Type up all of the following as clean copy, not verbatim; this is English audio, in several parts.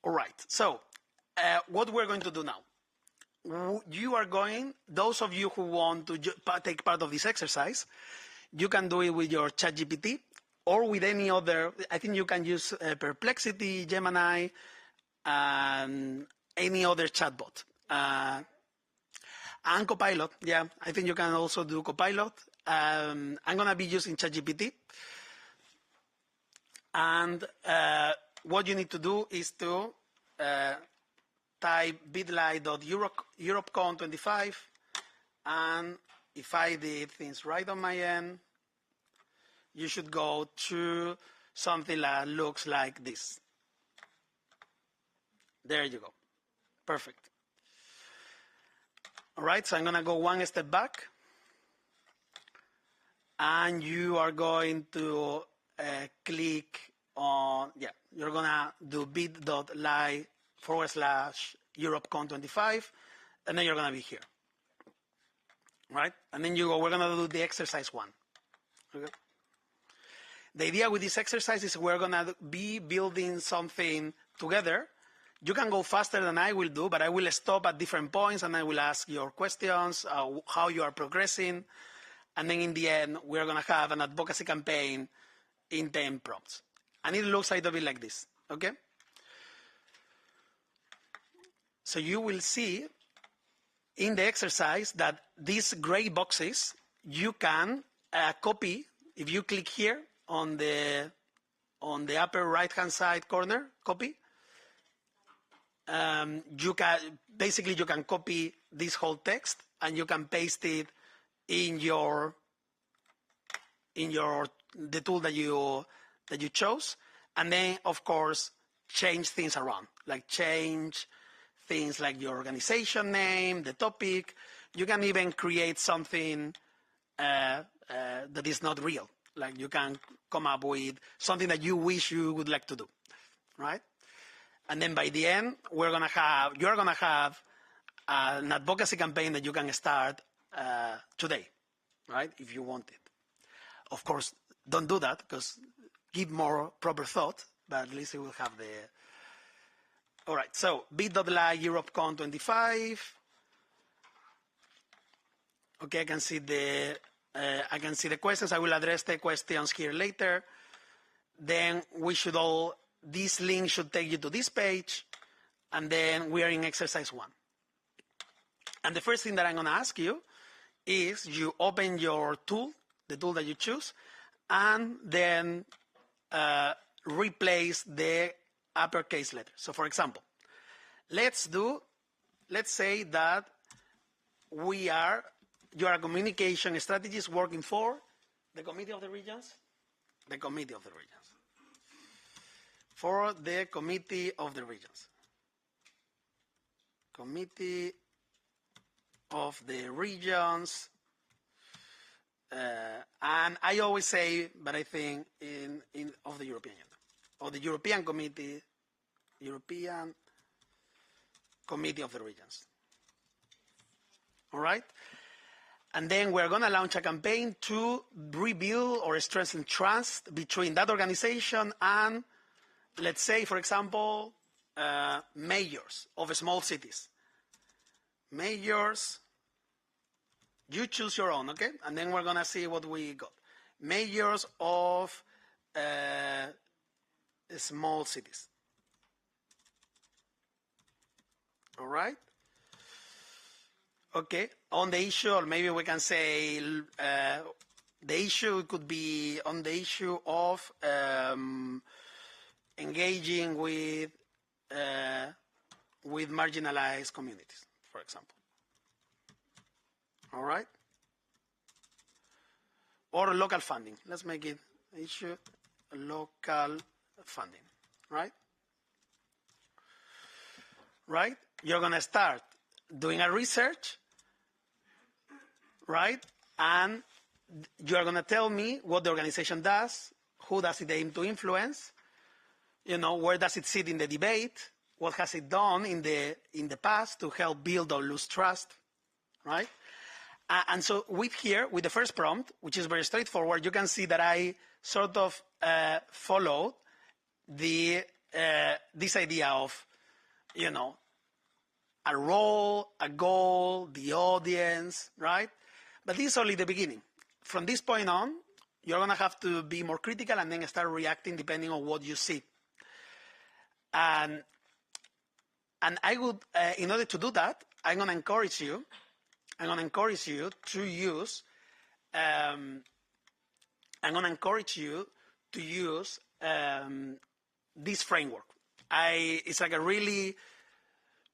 All right, so what we're going to do now. You are going, those of you who want to take part of this exercise, you can do it with your ChatGPT or with any other. I think you can use Perplexity, Gemini, and any other chatbot. And Copilot, yeah, I think you can also do Copilot. I'm going to be using ChatGPT. And what you need to do is to type bit.ly.EuroPCom25, and if I did things right on my end, you should go to something that looks like this. There you go. Perfect. All right, so I'm going to go one step back, and you are going to click on, you're going to do bit.ly/EuroPCom25, and then you're going to be here, right? And then you go, we're going to do the exercise 1. Okay? The idea with this exercise is we're going to be building something together. You can go faster than I will do, but I will stop at different points, and I will ask your questions, how you are progressing, and then in the end, we're going to have an advocacy campaign in 10 prompts. And it looks a little bit like this, okay? So you will see in the exercise that these gray boxes, you can copy. If you click here on the upper right-hand side corner, copy, you can copy this whole text and you can paste it in the tool that you chose, and then of course change things around, like change things like your organization name, the topic. You can even create something that is not real, like you can come up with something that you wish you would like to do, right? And then by the end, you're going to have an advocacy campaign that you can start today, right, if you want it. Of course, don't do that, because give more proper thought, but at least it will have the... All right, so bit.ly EuroPCom25. Okay, I can see the questions. I will address the questions here later. Then this link should take you to this page, and then we are in exercise 1. And the first thing that I'm going to ask you is you open your tool, the tool that you choose, and then replace the uppercase letter. So for example, let's say that you are a communication strategist working for the Committee of the Regions, for the Committee of the Regions. Committee of the Regions. And I always say, but I think of the European Union, or the European Committee of the Regions. All right? And then we're going to launch a campaign to rebuild or strengthen trust between that organization and, let's say, for example, mayors of small cities. Mayors. You choose your own, okay? And then we're going to see what we got. Mayors of small cities. All right? Okay. On the issue, or maybe we can say the issue could be on the issue of engaging with marginalized communities, for example. All right? Or local funding. Let's make it issue local funding, right? Right? You're going to start doing a research, right? And you're going to tell me what the organization does, who does it aim to influence, where does it sit in the debate, what has it done in the past to help build or lose trust, right? And so with the first prompt, which is very straightforward, you can see that I sort of followed this idea of you know, a role, a goal, the audience, right? But this is only the beginning. From this point on, you're going to have to be more critical and then start reacting depending on what you see. And I would, in order to do that, I'm going to encourage you to use, this framework. It's like a really,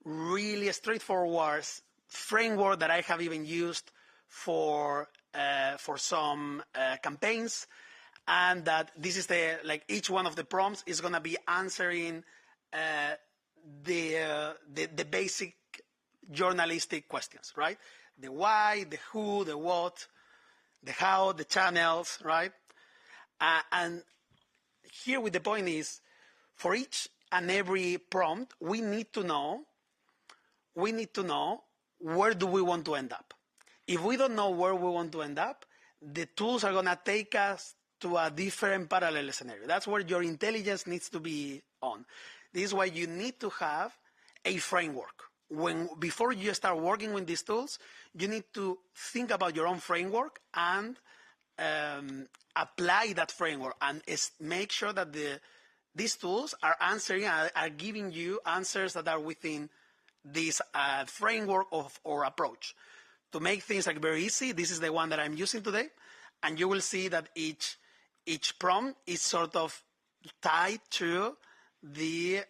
really straightforward framework that I have even used for some campaigns, and that this is like each one of the prompts is going to be answering the basic journalistic questions, right? The why, the who, the what, the how, the channels, right? And here with the point is, for each and every prompt, we need to know where do we want to end up. If we don't know where we want to end up, the tools are going to take us to a different parallel scenario. That's where your intelligence needs to be on. This is why you need to have a framework. Before you start working with these tools, you need to think about your own framework and apply that framework, and make sure that these tools are giving you answers that are within this framework or approach. To make things like very easy, this is the one that I'm using today, and you will see that each prompt is sort of tied to the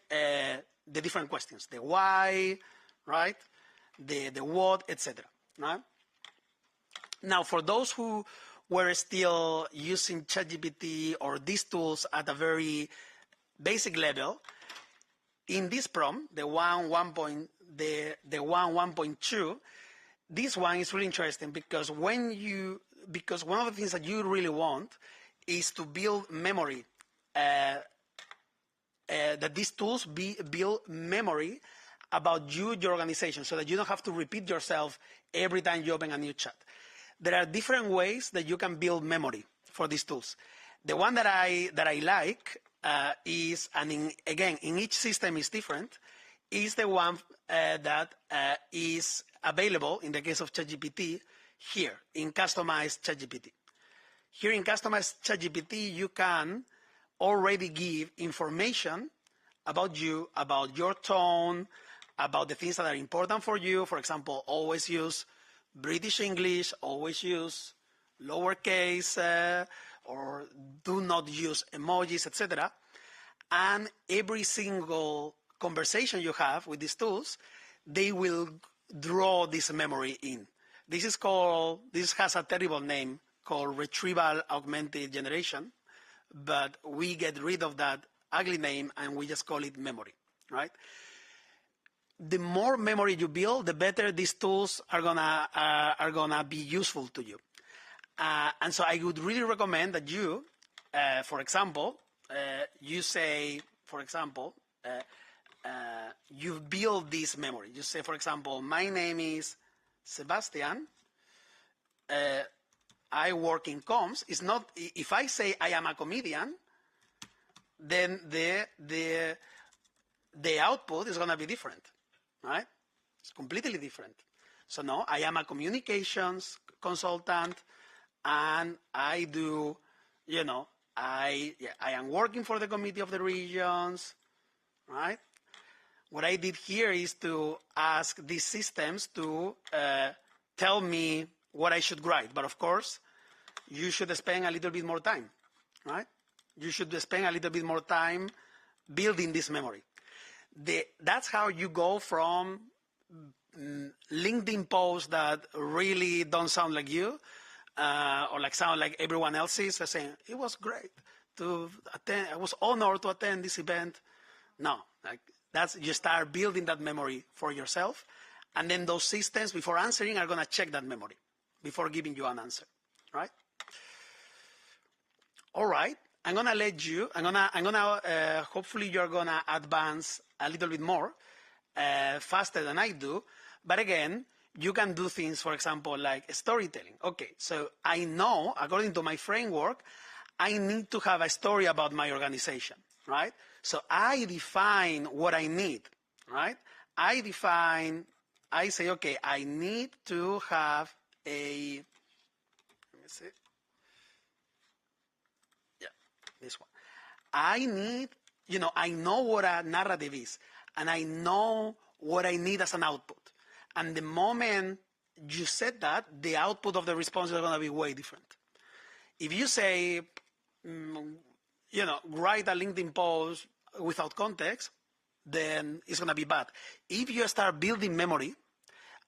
different questions, the why, right, the what, etc. Right? Now, for those who were still using ChatGPT or these tools at a very basic level, in this prompt, the 1.2, this one is really interesting because one of the things that you really want is to build memory, that these tools build memory about you, your organization, so that you don't have to repeat yourself every time you open a new chat. There are different ways that you can build memory for these tools. The one that I like is, and again, in each system is different, is the one that is available in the case of ChatGPT here in customized ChatGPT. Here in customized ChatGPT, you can already give information about you, about your tone, about the things that are important for you. For example, always use British English, always use lowercase, or do not use emojis, etc. And every single conversation you have with these tools, they will draw this memory in. This has a terrible name called retrieval augmented generation, but we get rid of that ugly name and we just call it memory, right? The more memory you build, the better these tools are gonna be useful to you. And so I would really recommend that you, for example, you say, for example, you build this memory. You say, for example, my name is Sebastian. I work in comms. It's not, if I say I am a comedian, then the output is going to be different, right? It's completely different. So no, I am a communications consultant, and I do, I am working for the Committee of the Regions, right? What I did here is to ask these systems to tell me what I should write. But of course, you should spend a little bit more time, right? You should spend a little bit more time building this memory. That's how you go from LinkedIn posts that really don't sound like you, or like sound like everyone else's, saying, it was great to attend, I was honored to attend this event. No, you start building that memory for yourself, and then those systems, before answering, are going to check that memory before giving you an answer, right? All right, I'm going to let you, hopefully you're going to advance a little bit more, faster than I do. But again, you can do things, for example, like storytelling. Okay, so I know, according to my framework, I need to have a story about my organization, right? So I define what I need, right? I say, okay, I need to have a, let me see. Yeah, this one. I need, I know what a narrative is, and I know what I need as an output. And the moment you said that, the output of the response is going to be way different. If you say, write a LinkedIn post without context, then it's going to be bad. If you start building memory,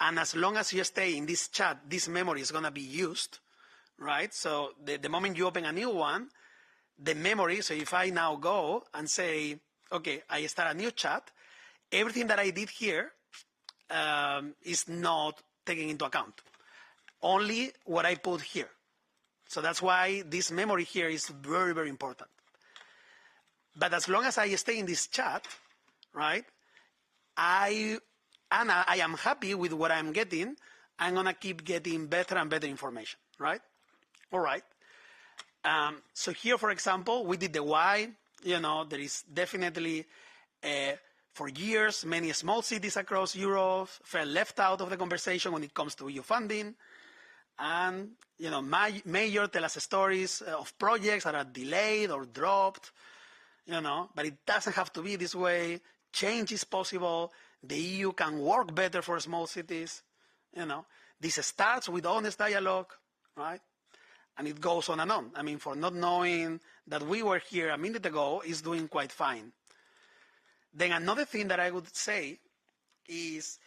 and as long as you stay in this chat, this memory is going to be used, right? So the moment you open a new one, the memory, so if I now go and say, okay, I start a new chat, everything that I did here is not taken into account. Only what I put here. So that's why this memory here is very, very important. But as long as I stay in this chat, right, I am happy with what I'm getting, I'm going to keep getting better and better information, right? All right. So here, for example, we did the why. There is definitely, for years, many small cities across Europe felt left out of the conversation when it comes to EU funding. And, major tell us stories of projects that are delayed or dropped, but it doesn't have to be this way. Change is possible. The EU can work better for small cities. This starts with honest dialogue, right? And it goes on and on. I mean, for not knowing that we were here a minute ago is doing quite fine. Then another thing that I would say is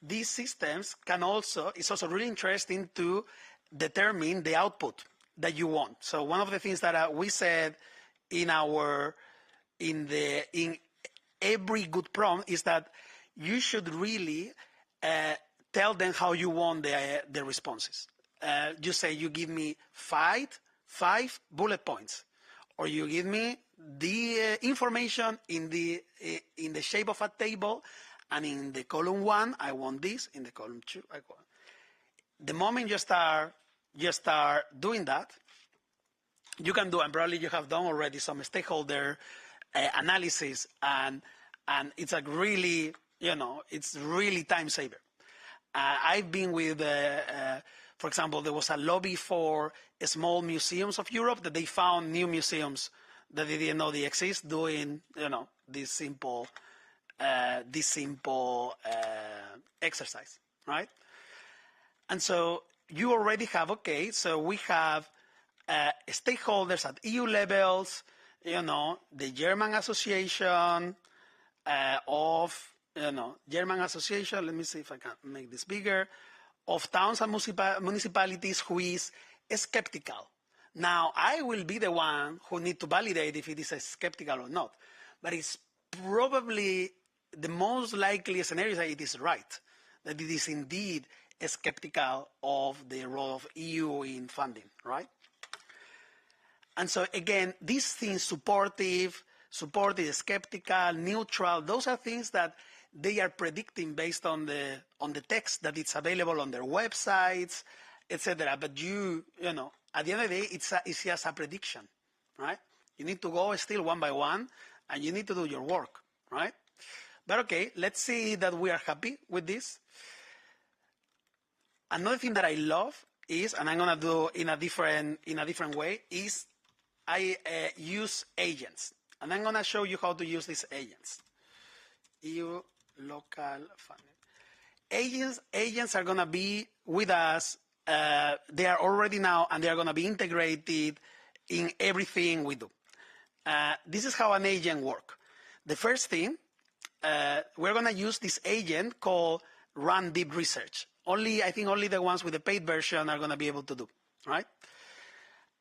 these systems it's also really interesting to determine the output that you want. So one of the things that we said in every good prompt is that you should really tell them how you want the responses. You say, you give me five bullet points, or you give me the information in the shape of a table, and in the column 1 I want this, in the column 2 I want. The moment you start doing that, you can do, and probably you have done already some stakeholder analysis, and it's a really, it's really time saver. I've been with, for example, there was a lobby for small museums of Europe that they found new museums that they didn't know they exist, doing, this simple exercise, right? And so you already have, okay, so we have stakeholders at EU levels, the German Association German Association, let me see if I can make this bigger, of towns and municipalities, who is skeptical. Now, I will be the one who need to validate if it is skeptical or not, but it's probably the most likely scenario that it is right, that it is indeed skeptical of the role of EU in funding, right? And so again, these things, supportive, skeptical, neutral, those are things that they are predicting based on the text that it's available on their websites, etc. But at the end of the day, it's just a prediction, right? You need to go still one by one, and you need to do your work, right? But okay, let's see that we are happy with this. Another thing that I love is, and I'm gonna do in a different way, is I use agents, and I'm gonna show you how to use these agents. EU local funding. Agents are gonna be with us. They are already now, and they are gonna be integrated in everything we do. This is how an agent works. The first thing, we're gonna use this agent called Run Deep Research. I think only the ones with the paid version are gonna be able to do, right?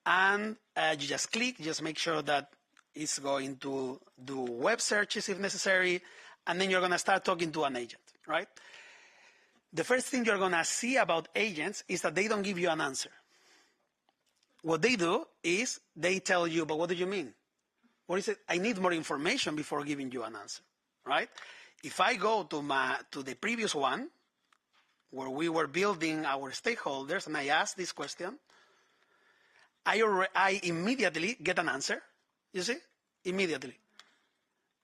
And you just click, just make sure that it's going to do web searches if necessary, and then you're gonna start talking to an agent, right? The first thing you're gonna see about agents is that they don't give you an answer. What they do is they tell you, but what do you mean? What is it? I need more information before giving you an answer, right? If I go to the previous one, where we were building our stakeholders, and I ask this question, I immediately get an answer, you see? Immediately.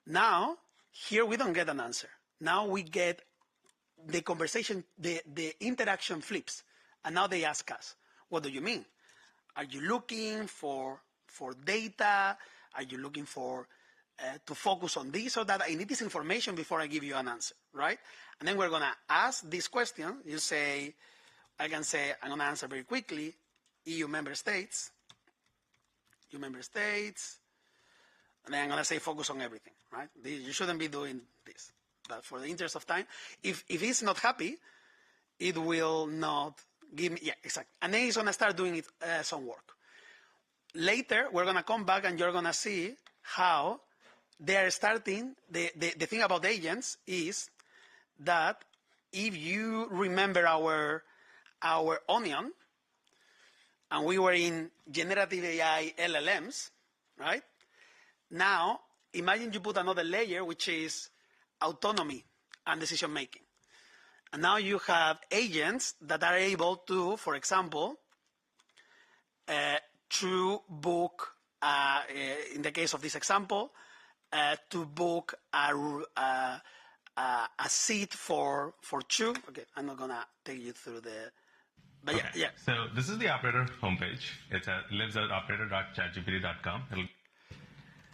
Now, Here we don't get an answer. Now we get the conversation, the interaction flips. And now they ask us, what do you mean? Are you looking for data? Are you looking for to focus on this or that? I need this information before I give you an answer, right? And then we're going to ask this question. You say, I can say, I'm going to answer very quickly, EU member states, and then I'm going to say focus on everything, right? You shouldn't be doing this. But for the interest of time, if it's not happy, it will not give me, yeah, exactly. And then it's going to start doing it, some work. Later, we're going to come back and you're going to see how they are starting. The thing about agents is that if you remember our onion, and we were in generative AI LLMs, right? Now, imagine you put another layer, which is autonomy and decision making. And now you have agents that are able to, for example, to book, in the case of this example, to book a seat for two. Okay, I'm not gonna take you through the, but okay. Yeah. So this is the operator homepage. It's at livesoperator.chatgpt.com. It'll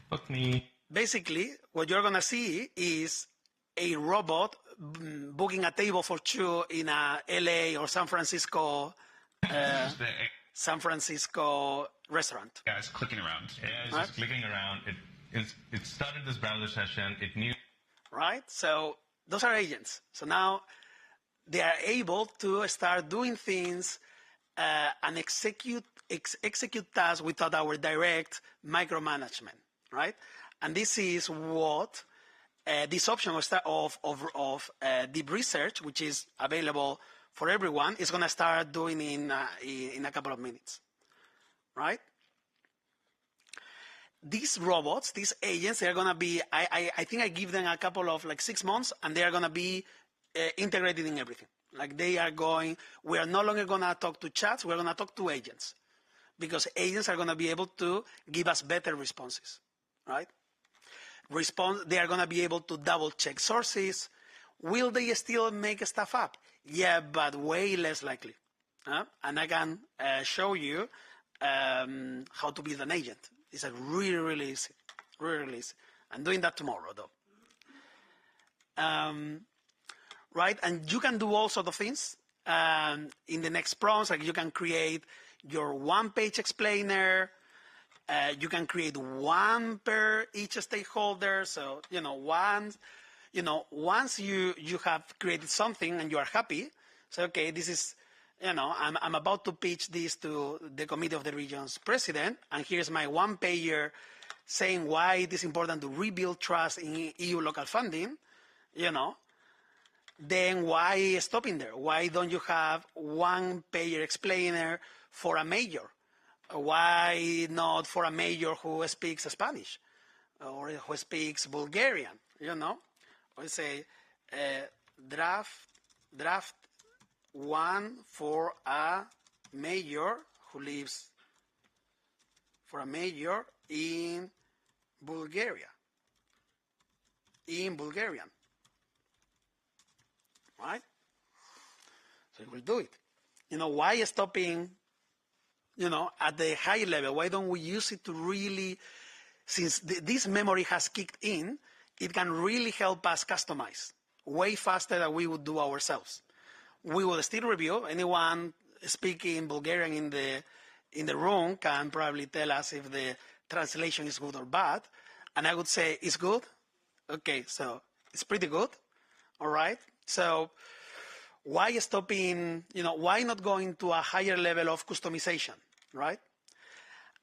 book me. Basically, what you're gonna see is a robot booking a table for two in a LA or San Francisco restaurant. Yeah, it's clicking around. Yeah, it's just clicking around. It started this browser session. It knew. Right. So those are agents. So now they are able to start doing things and execute tasks without our direct micromanagement. Right. And this is what this option of deep research, which is available for everyone, is going to start doing in a couple of minutes, right? These robots, these agents, they're going to be, I think I give them a couple of 6 months, and they are going to be integrated in everything. Like they are going, we are no longer going to talk to chats, we're going to talk to agents, because agents are going to be able to give us better responses, right? They are going to be able to double check sources. Will they still make stuff up? Yeah, but way less likely. And I can show you how to build an agent. It's a really, really easy. Really, really easy. I'm doing that tomorrow, though. Right, and you can do all sorts of things in the next prompts. Like you can create your one-page explainer. You can create one per each stakeholder. So, once you have created something and you are happy, so, okay, this is, I'm about to pitch this to the Committee of the Region's president, and here's my one-pager saying why it is important to rebuild trust in EU local funding, then why stopping there? Why don't you have one-pager explainer for a major? Why not for a major who speaks Spanish or who speaks Bulgarian, We say draft one for a major who lives in Bulgaria, in Bulgarian, right? So we'll do it. Why stopping at the high level? Why don't we use it to really, since this memory has kicked in, it can really help us customize way faster than we would do ourselves. We will still review. Anyone speaking Bulgarian in the room can probably tell us if the translation is good or bad. And I would say it's good. Okay, so it's pretty good. All right. So why stopping, why not going to a higher level of customization, right?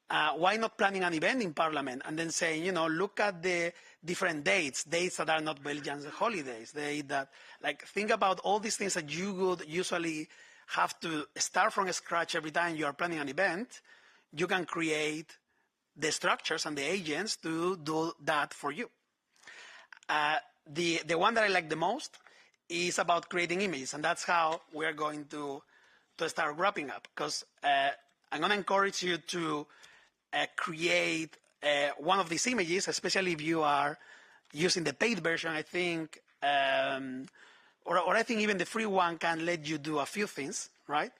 Why not planning an event in Parliament and then saying, look at the different dates that are not Belgian holidays, think about all these things that you would usually have to start from scratch every time you are planning an event. You can create the structures and the agents to do that for you. The one that I like the most is about creating images, and that's how we're going to start wrapping up, because I'm going to encourage you to create one of these images, especially if you are, using the paid version, I think, or I think even the free one can let you do a few things, right?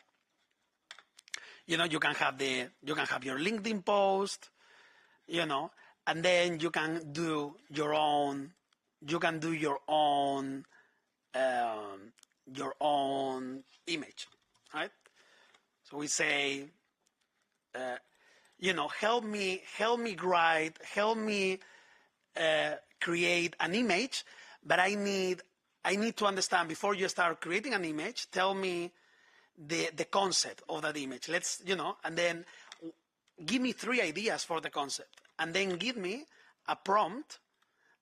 You can have your LinkedIn post, and then you can do your own image, right? So we say, help me create an image, but I need to understand before you start creating an image. Tell me the concept of that image. And then give me 3 ideas for the concept, and then give me a prompt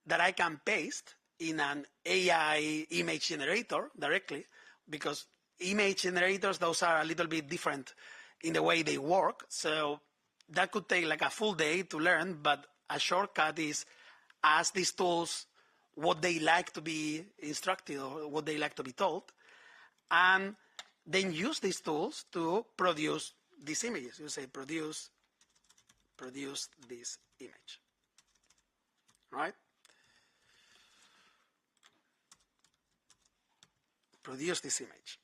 that I can paste in an AI image generator directly, because image generators, those are a little bit different in the way they work. So that could take like a full day to learn, but a shortcut is ask these tools what they like to be instructed or what they like to be told, and then use these tools to produce these images. You say produce this image, right? Produce this image.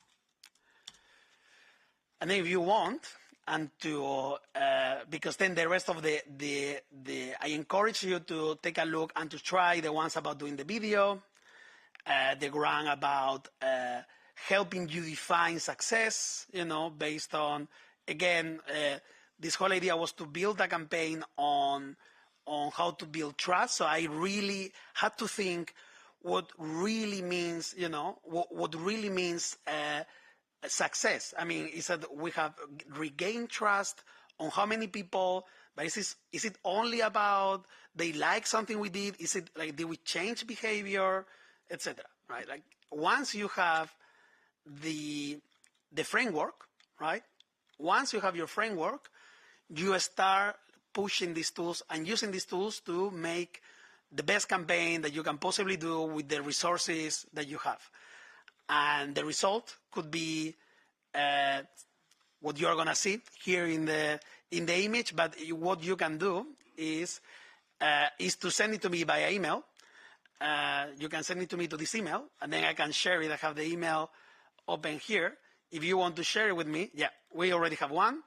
And then if you want, and to, because then the rest of I encourage you to take a look and to try the ones about doing the video, the one about helping you define success, based on, again, this whole idea was to build a campaign on how to build trust. So I really had to think what really means, what really means success. I mean, is that we have regained trust on how many people, but is it only about they like something we did? Is it like, did we change behavior, etc.? Right? Like once you have the framework, right? Once you have your framework, you start pushing these tools and using these tools to make the best campaign that you can possibly do with the resources that you have. And the result could be what you're going to see here in the image. But what you can do is to send it to me via email. You can send it to me to this email, and then I can share it. I have the email open here. If you want to share it with me, yeah, we already have one.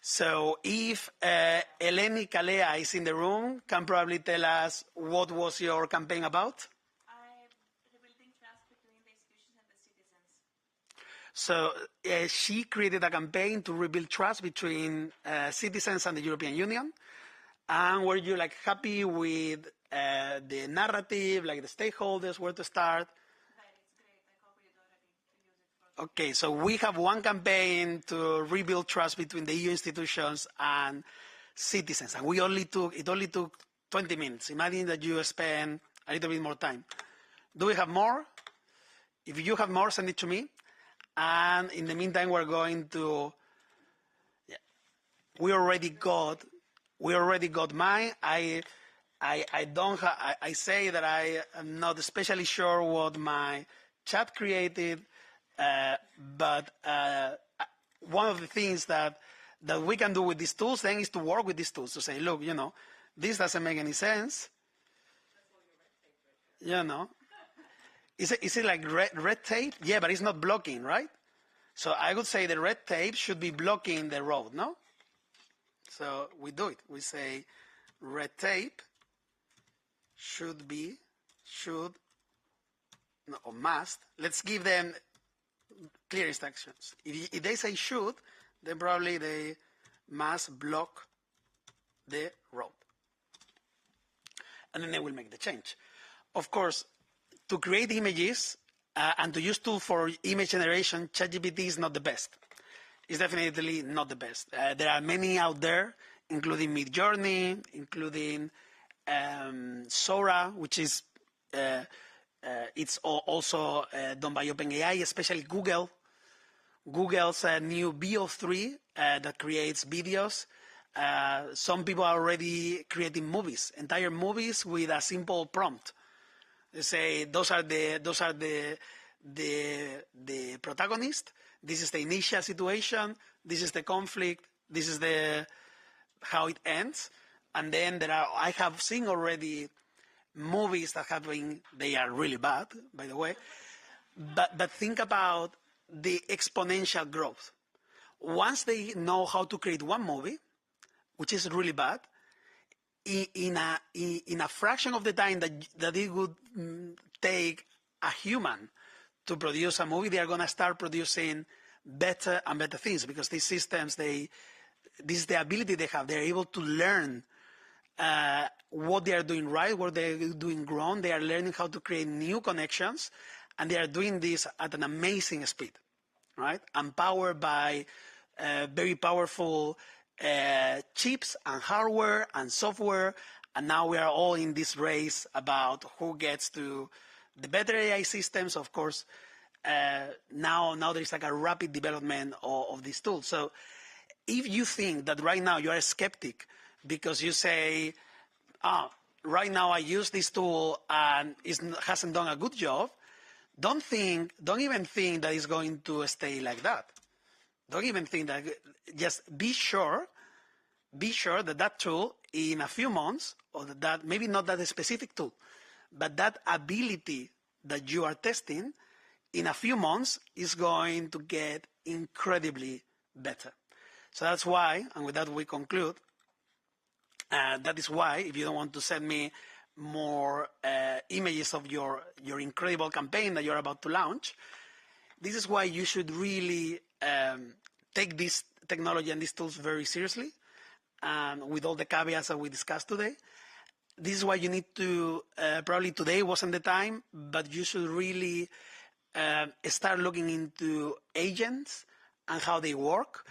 So if Eleni Kalea is in the room, can probably tell us what was your campaign about? Rebuilding trust between the institutions and the citizens. So she created a campaign to rebuild trust between citizens and the European Union. And were you happy with the narrative, like the stakeholders, where to start? Okay, so we have one campaign to rebuild trust between the EU institutions and citizens, and it only took 20 minutes. Imagine that you spend a little bit more time. Do we have more? If you have more, send it to me. And in the meantime, we're going to. Yeah, we already got mine. I say that I am not especially sure what my chat created. But one of the things that we can do with these tools then is to work with these tools to say, look, this doesn't make any sense. Is it like red tape? Yeah, but it's not blocking, right? So I would say the red tape should be blocking the road, no? So we do it. We say red tape or must. Let's give them clear instructions. If they say should, then probably they must block the road. And then they will make the change. Of course, to create images and to use tools for image generation, ChatGPT is not the best. It's definitely not the best. There are many out there, including Midjourney, including Sora, which is it's also done by OpenAI, especially Google. Google's new VO3 that creates videos. Some people are already creating movies, entire movies with a simple prompt. They say those are the protagonist. This is the initial situation. This is the conflict. This is how it ends. And then I have seen already movies that have been, they are really bad, by the way. But think about the exponential growth. Once they know how to create one movie, which is really bad, in a fraction of the time that it would take a human to produce a movie, they are going to start producing better and better things, because these systems, this is the ability they have. They're able to learn what they are doing right, what they're doing wrong. They are learning how to create new connections, and they are doing this at an amazing speed, right? Empowered by very powerful chips and hardware and software. And now we are all in this race about who gets to the better AI systems. Of course, now there's like a rapid development of these tools. So if you think that right now you are a skeptic because you say, right now I use this tool and it hasn't done a good job, don't even think that it's going to stay like that. Don't even think that. Just be sure that tool in a few months, or that maybe not that specific tool, but that ability that you are testing in a few months is going to get incredibly better. So that's why, and with that we conclude, that is why, if you don't want to send me more images of your incredible campaign that you're about to launch, this is why you should really take this technology and these tools very seriously, and with all the caveats that we discussed today. This is why you need to, probably today wasn't the time, but you should really start looking into agents and how they work.